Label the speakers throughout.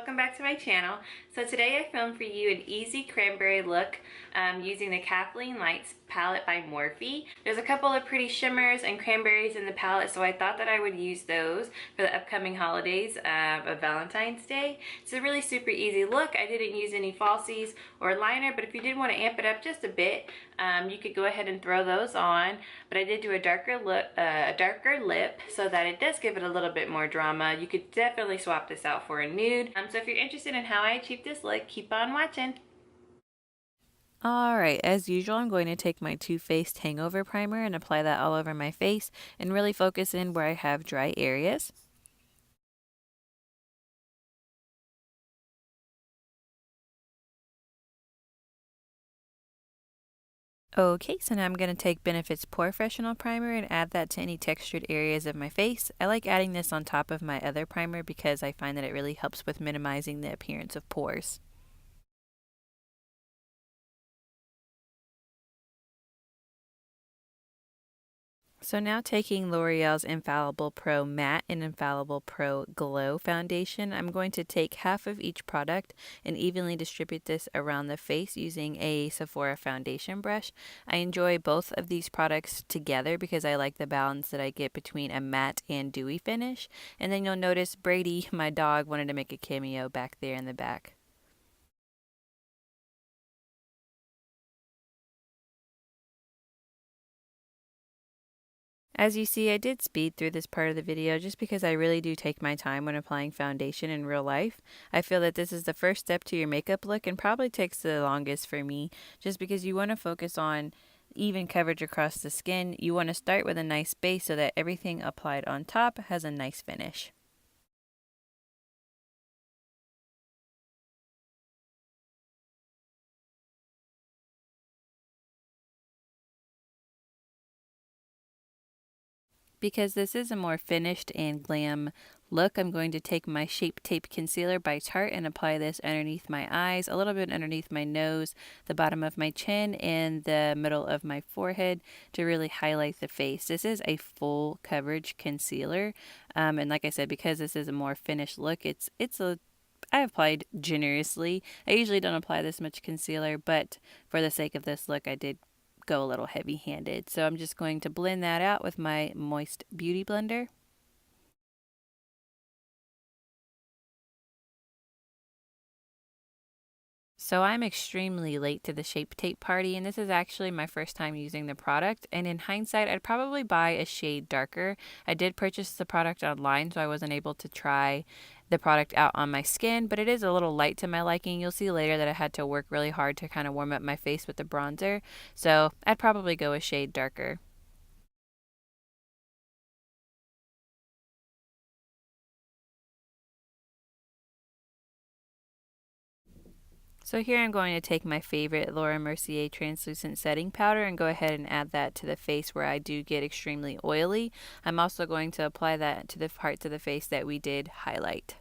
Speaker 1: welcome back to my channel. So today I filmed for you an easy cranberry look using the KathleenLights palette by Morphe. There's a couple of pretty shimmers and cranberries in the palette, so I thought that I would use those for the upcoming holidays of Valentine's Day. It's a really super easy look. I didn't use any falsies or liner, but if you did want to amp it up just a bit, you could go ahead and throw those on. But I did do a darker lip so that it does give it a little bit more drama. You could definitely swap this out for a nude. So if you're interested in how I achieved this look, keep on watching.
Speaker 2: Alright, as usual, I'm going to take my Too Faced Hangover Primer and apply that all over my face and really focus in where I have dry areas. Okay, so now I'm going to take Benefit's Porefessional Primer and add that to any textured areas of my face. I like adding this on top of my other primer because I find that it really helps with minimizing the appearance of pores. So now taking L'Oreal's Infallible Pro Matte and Infallible Pro Glow Foundation, I'm going to take half of each product and evenly distribute this around the face using a Sephora foundation brush. I enjoy both of these products together because I like the balance that I get between a matte and dewy finish. And then you'll notice Brady, my dog, wanted to make a cameo back there in the back. As you see, I did speed through this part of the video just because I really do take my time when applying foundation in real life. I feel that this is the first step to your makeup look and probably takes the longest for me just because you want to focus on even coverage across the skin. You want to start with a nice base so that everything applied on top has a nice finish. Because this is a more finished and glam look, I'm going to take my Shape Tape Concealer by Tarte and apply this underneath my eyes, a little bit underneath my nose, the bottom of my chin, and the middle of my forehead to really highlight the face. This is a full coverage concealer, and like I said, because this is a more finished look, I applied generously. I usually don't apply this much concealer, but for the sake of this look, I did go a little heavy-handed. So I'm just going to blend that out with my Moist Beauty Blender. So I'm extremely late to the Shape Tape party, and this is actually my first time using the product, and in hindsight I'd probably buy a shade darker. I did purchase the product online, so I wasn't able to try the product out on my skin, but it is a little light to my liking. You'll see later that I had to work really hard to kind of warm up my face with the bronzer, so I'd probably go a shade darker. So here I'm going to take my favorite Laura Mercier translucent setting powder and go ahead and add that to the face where I do get extremely oily. I'm also going to apply that to the parts of the face that we did highlight.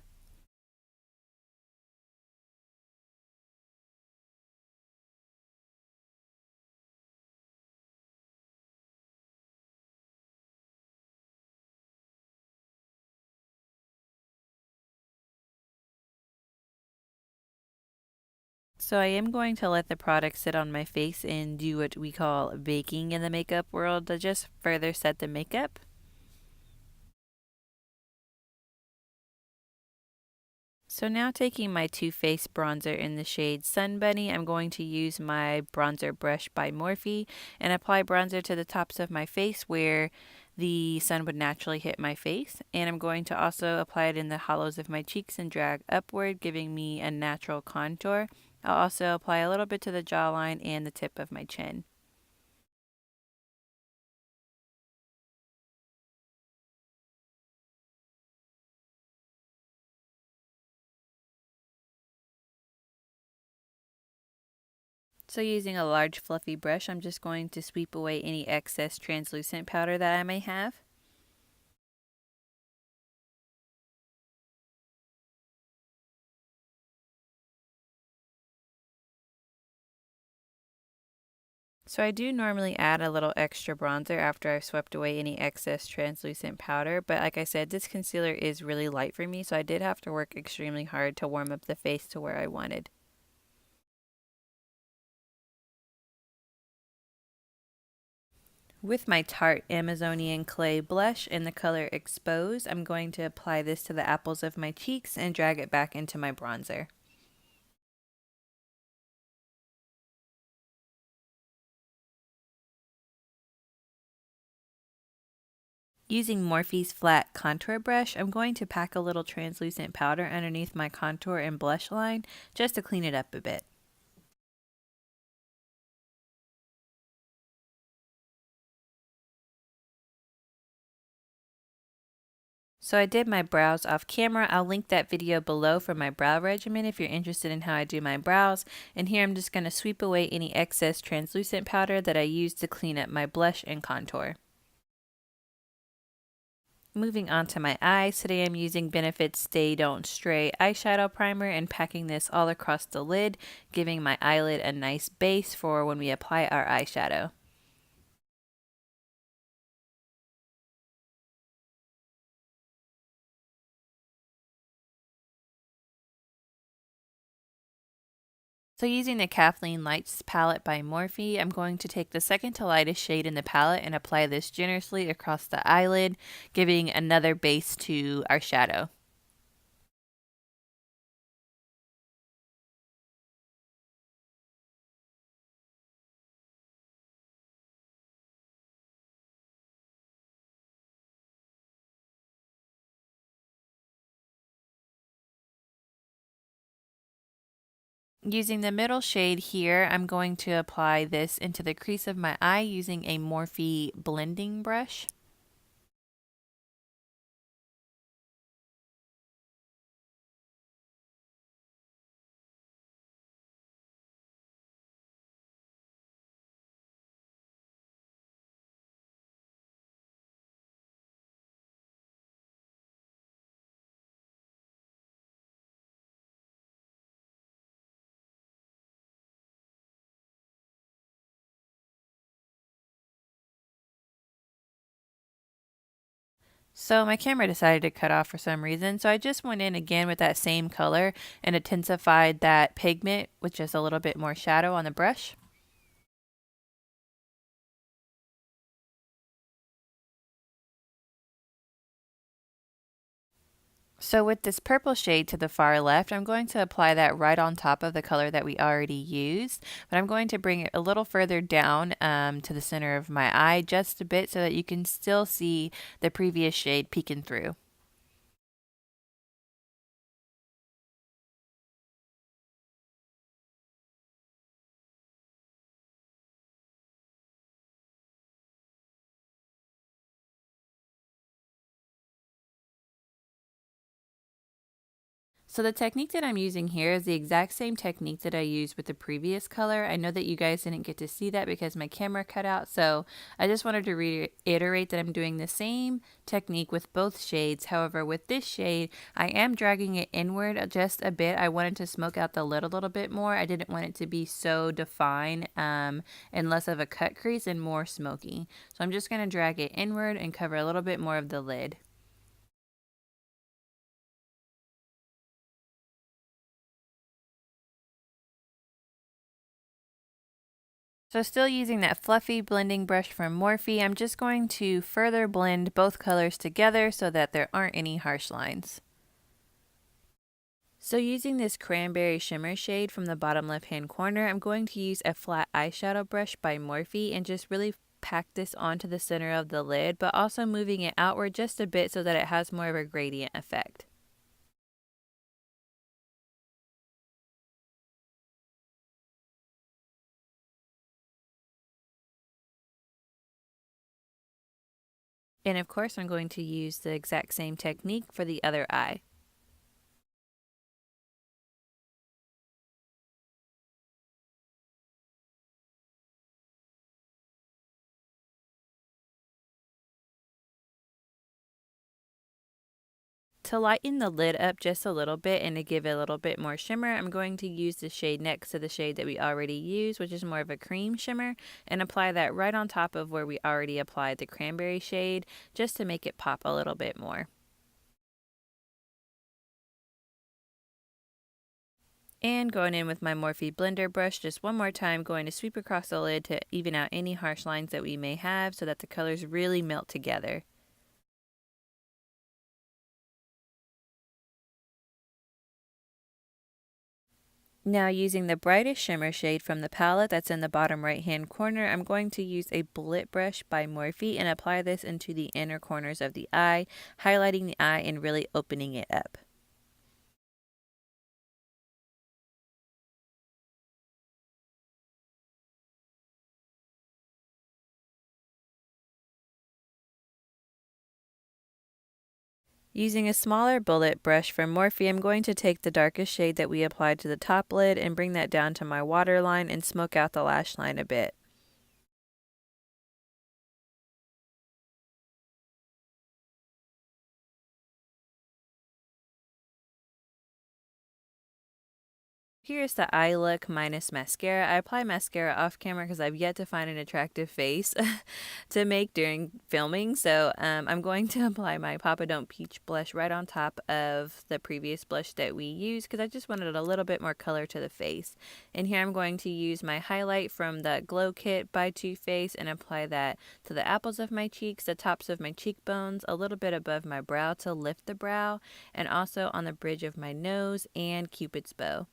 Speaker 2: So I am going to let the product sit on my face and do what we call baking in the makeup world to just further set the makeup. So now taking my Too Faced bronzer in the shade Sun Bunny, I'm going to use my bronzer brush by Morphe and apply bronzer to the tops of my face where the sun would naturally hit my face. And I'm going to also apply it in the hollows of my cheeks and drag upward, giving me a natural contour. I'll also apply a little bit to the jawline and the tip of my chin. So using a large fluffy brush, I'm just going to sweep away any excess translucent powder that I may have. So I do normally add a little extra bronzer after I've swept away any excess translucent powder, but like I said, this concealer is really light for me, so I did have to work extremely hard to warm up the face to where I wanted. With my Tarte Amazonian Clay Blush in the color Exposed, I'm going to apply this to the apples of my cheeks and drag it back into my bronzer. Using Morphe's flat contour brush, I'm going to pack a little translucent powder underneath my contour and blush line just to clean it up a bit. So I did my brows off camera. I'll link that video below for my brow regimen if you're interested in how I do my brows. And here I'm just going to sweep away any excess translucent powder that I used to clean up my blush and contour. Moving on to my eyes, today I'm using Benefit's Stay Don't Stray eyeshadow primer and packing this all across the lid, giving my eyelid a nice base for when we apply our eyeshadow. So using the KathleenLights palette by Morphe, I'm going to take the second to lightest shade in the palette and apply this generously across the eyelid, giving another base to our shadow. Using the middle shade here, I'm going to apply this into the crease of my eye using a Morphe blending brush. So my camera decided to cut off for some reason, so I just went in again with that same color and intensified that pigment with just a little bit more shadow on the brush. So with this purple shade to the far left, I'm going to apply that right on top of the color that we already used, but I'm going to bring it a little further down to the center of my eye just a bit so that you can still see the previous shade peeking through. So the technique that I'm using here is the exact same technique that I used with the previous color. I know that you guys didn't get to see that because my camera cut out, so I just wanted to reiterate that I'm doing the same technique with both shades. However, with this shade, I am dragging it inward just a bit. I wanted to smoke out the lid a little bit more. I didn't want it to be so defined and less of a cut crease and more smoky. So I'm just going to drag it inward and cover a little bit more of the lid. So still using that fluffy blending brush from Morphe, I'm just going to further blend both colors together so that there aren't any harsh lines. So using this Cranberry shimmer shade from the bottom left hand corner, I'm going to use a flat eyeshadow brush by Morphe and just really pack this onto the center of the lid, but also moving it outward just a bit so that it has more of a gradient effect. And of course, I'm going to use the exact same technique for the other eye. To lighten the lid up just a little bit and to give it a little bit more shimmer, I'm going to use the shade next to the shade that we already used, which is more of a cream shimmer, and apply that right on top of where we already applied the cranberry shade, just to make it pop a little bit more. And going in with my Morphe blender brush just one more time, going to sweep across the lid to even out any harsh lines that we may have so that the colors really melt together. Now, using the brightest shimmer shade from the palette that's in the bottom right hand corner, I'm going to use a bullet brush by Morphe and apply this into the inner corners of the eye, highlighting the eye and really opening it up. Using a smaller bullet brush from Morphe, I'm going to take the darkest shade that we applied to the top lid and bring that down to my waterline and smoke out the lash line a bit. Here's the eye look minus mascara. I apply mascara off camera because I've yet to find an attractive face to make during filming. So I'm going to apply my Papa Don't Peach blush right on top of the previous blush that we used because I just wanted a little bit more color to the face. And here I'm going to use my highlight from the Glow Kit by Too Faced and apply that to the apples of my cheeks, the tops of my cheekbones, a little bit above my brow to lift the brow, and also on the bridge of my nose and Cupid's bow.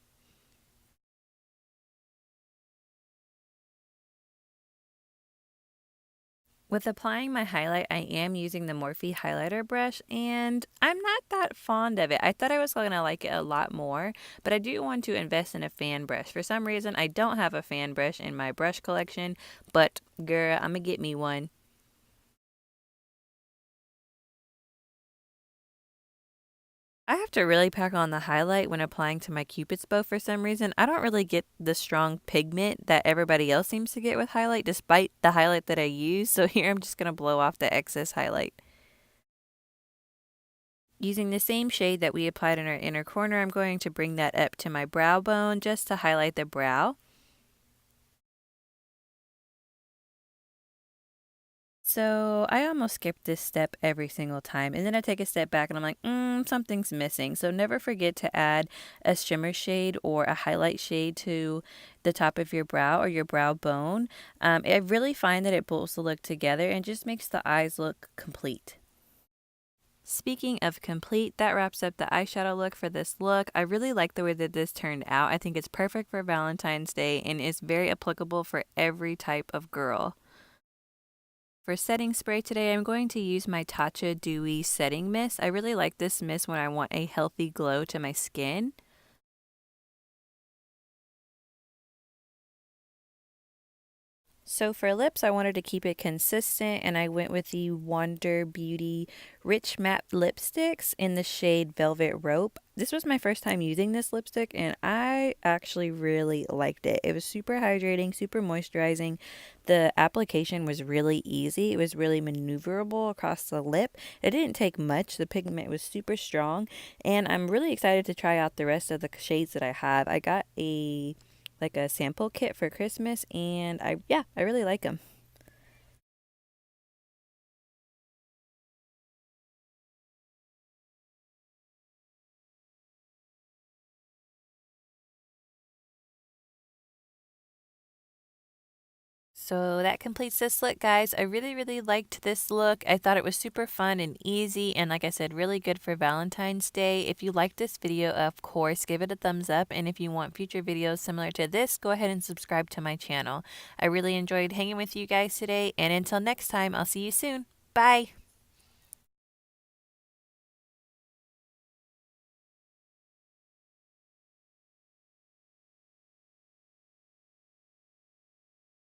Speaker 2: With applying my highlight, I am using the Morphe highlighter brush, and I'm not that fond of it. I thought I was going to like it a lot more, but I do want to invest in a fan brush. For some reason, I don't have a fan brush in my brush collection, but girl, I'm going to get me one. I have to really pack on the highlight when applying to my Cupid's bow for some reason. I don't really get the strong pigment that everybody else seems to get with highlight, despite the highlight that I use. So here I'm just going to blow off the excess highlight. Using the same shade that we applied in our inner corner, I'm going to bring that up to my brow bone just to highlight the brow. So I almost skip this step every single time, and then I take a step back and I'm like, something's missing. So never forget to add a shimmer shade or a highlight shade to the top of your brow or your brow bone. I really find that it pulls the look together and just makes the eyes look complete. Speaking of complete, that wraps up the eyeshadow look for this look. I really like the way that this turned out. I think it's perfect for Valentine's Day and is very applicable for every type of girl. For setting spray today, I'm going to use my Tatcha Dewy Setting Mist. I really like this mist when I want a healthy glow to my skin. So for lips, I wanted to keep it consistent, and I went with the Wonder Beauty Rich Matte Lipsticks in the shade Velvet Rope. This was my first time using this lipstick, and I actually really liked it. It was super hydrating, super moisturizing. The application was really easy. It was really maneuverable across the lip. It didn't take much. The pigment was super strong, and I'm really excited to try out the rest of the shades that I have. I got a sample kit for Christmas, and I really like them. So that completes this look, guys. I really liked this look. I thought it was super fun and easy, and like I said, really good for Valentine's Day. If you liked this video, of course, give it a thumbs up, and if you want future videos similar to this, go ahead and subscribe to my channel. I really enjoyed hanging with you guys today, and until next time, I'll see you soon. Bye!